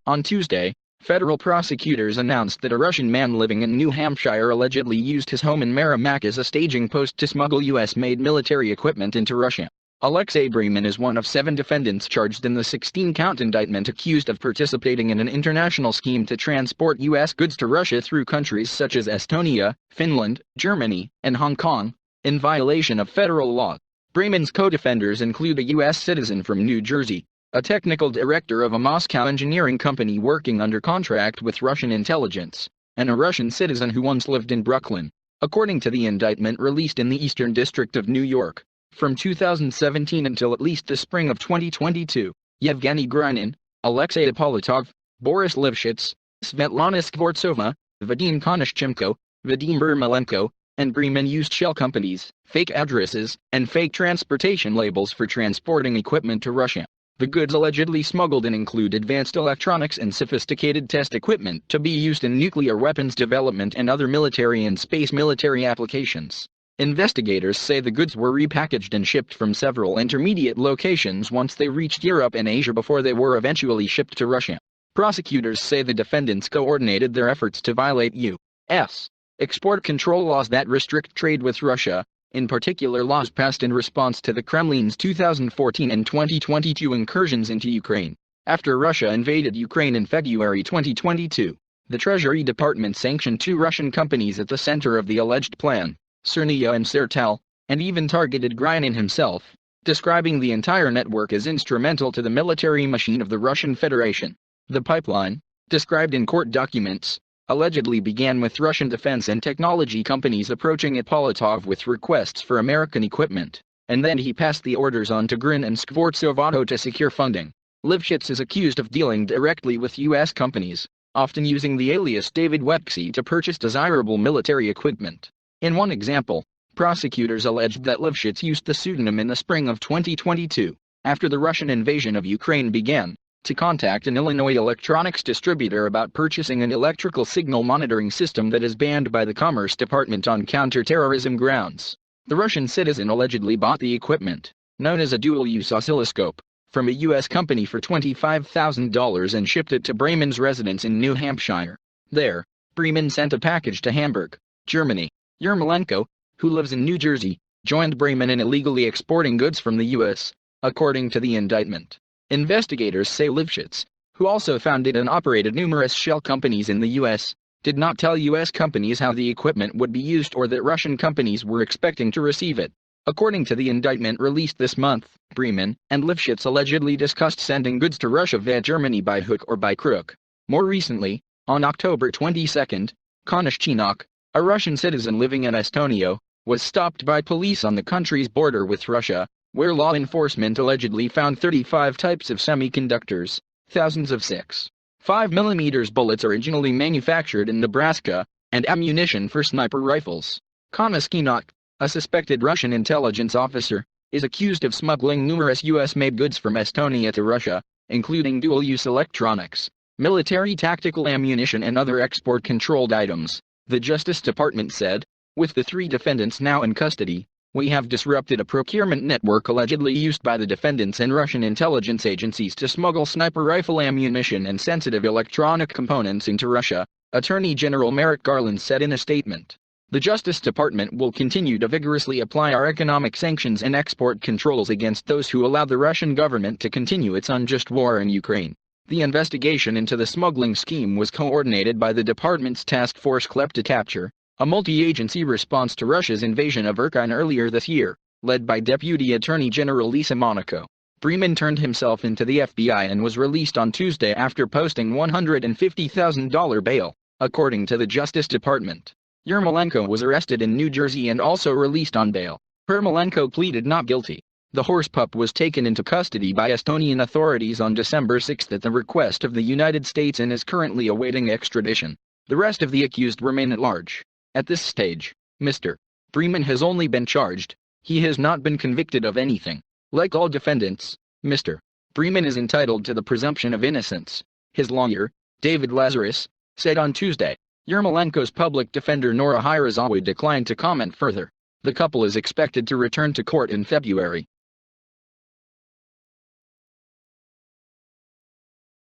On Tuesday, federal prosecutors announced that a Russian man living in New Hampshire allegedly used his home in Merrimack as a staging post to smuggle U.S.-made military equipment into Russia. Alexei Bremen is one of 7 defendants charged in the 16-count indictment accused of participating in an international scheme to transport U.S. goods to Russia through countries such as Estonia, Finland, Germany, and Hong Kong, in violation of federal law. Bremen's co-defenders include a U.S. citizen from New Jersey, a technical director of a Moscow engineering company working under contract with Russian intelligence, and a Russian citizen who once lived in Brooklyn, according to the indictment released in the Eastern District of New York. From 2017 until at least the spring of 2022, Yevgeny Grinin, Alexei Ippolitov, Boris Lifshitz, Svetlana Skvortsova, Vadim Konashchenko, Vadim Ermolenko, and Bremen used shell companies, fake addresses, and fake transportation labels for transporting equipment to Russia. The goods allegedly smuggled in include advanced electronics and sophisticated test equipment to be used in nuclear weapons development and other military and space military applications. Investigators say the goods were repackaged and shipped from several intermediate locations once they reached Europe and Asia before they were eventually shipped to Russia. Prosecutors say the defendants coordinated their efforts to violate U.S. export control laws that restrict trade with Russia, in particular laws passed in response to the Kremlin's 2014 and 2022 incursions into Ukraine. After Russia invaded Ukraine in February 2022, the Treasury Department sanctioned 2 Russian companies at the center of the alleged plan, Cernia and Sertel, and even targeted Grinin himself, describing the entire network as instrumental to the military machine of the Russian Federation. The pipeline, described in court documents, allegedly began with Russian defense and technology companies approaching Ippolitov with requests for American equipment, and then he passed the orders on to Grinin and Skvortsova to secure funding. Lifshitz is accused of dealing directly with U.S. companies, often using the alias David Wexy to purchase desirable military equipment. In one example, prosecutors alleged that Lifshitz used the pseudonym in the spring of 2022, after the Russian invasion of Ukraine began, to contact an Illinois electronics distributor about purchasing an electrical signal monitoring system that is banned by the Commerce Department on counterterrorism grounds. The Russian citizen allegedly bought the equipment, known as a dual-use oscilloscope, from a U.S. company for $25,000 and shipped it to Bremen's residence in New Hampshire. There, Bremen sent a package to Hamburg, Germany. Ermolenko, who lives in New Jersey, joined Bremen in illegally exporting goods from the U.S., according to the indictment. Investigators say Lifshitz, who also founded and operated numerous shell companies in the U.S., did not tell U.S. companies how the equipment would be used or that Russian companies were expecting to receive it. According to the indictment released this month, Bremen and Lifshitz allegedly discussed sending goods to Russia via Germany by hook or by crook. More recently, on October 22, Konashchenko, a Russian citizen living in Estonia, was stopped by police on the country's border with Russia, where law enforcement allegedly found 35 types of semiconductors, thousands of 6.5mm bullets originally manufactured in Nebraska, and ammunition for sniper rifles. Konashchenko, a suspected Russian intelligence officer, is accused of smuggling numerous U.S.-made goods from Estonia to Russia, including dual-use electronics, military tactical ammunition and other export-controlled items. The Justice Department said, with the 3 defendants now in custody, we have disrupted a procurement network allegedly used by the defendants and Russian intelligence agencies to smuggle sniper rifle ammunition and sensitive electronic components into Russia, Attorney General Merrick Garland said in a statement. The Justice Department will continue to vigorously apply our economic sanctions and export controls against those who allow the Russian government to continue its unjust war in Ukraine. The investigation into the smuggling scheme was coordinated by the department's task force Kleptocapture, a multi-agency response to Russia's invasion of Ukraine earlier this year, led by Deputy Attorney General Lisa Monaco. Bremen turned himself into the FBI and was released on Tuesday after posting $150,000 bail, according to the Justice Department. Ermolenko was arrested in New Jersey and also released on bail. Ermolenko pleaded not guilty. The horsepup was taken into custody by Estonian authorities on December 6 at the request of the United States and is currently awaiting extradition. The rest of the accused remain at large. At this stage, Mr. Bremen has only been charged. He has not been convicted of anything. Like all defendants, Mr. Bremen is entitled to the presumption of innocence, his lawyer, David Lazarus, said on Tuesday. Ermolenko's public defender Nora Hirazawa declined to comment further. The couple is expected to return to court in February.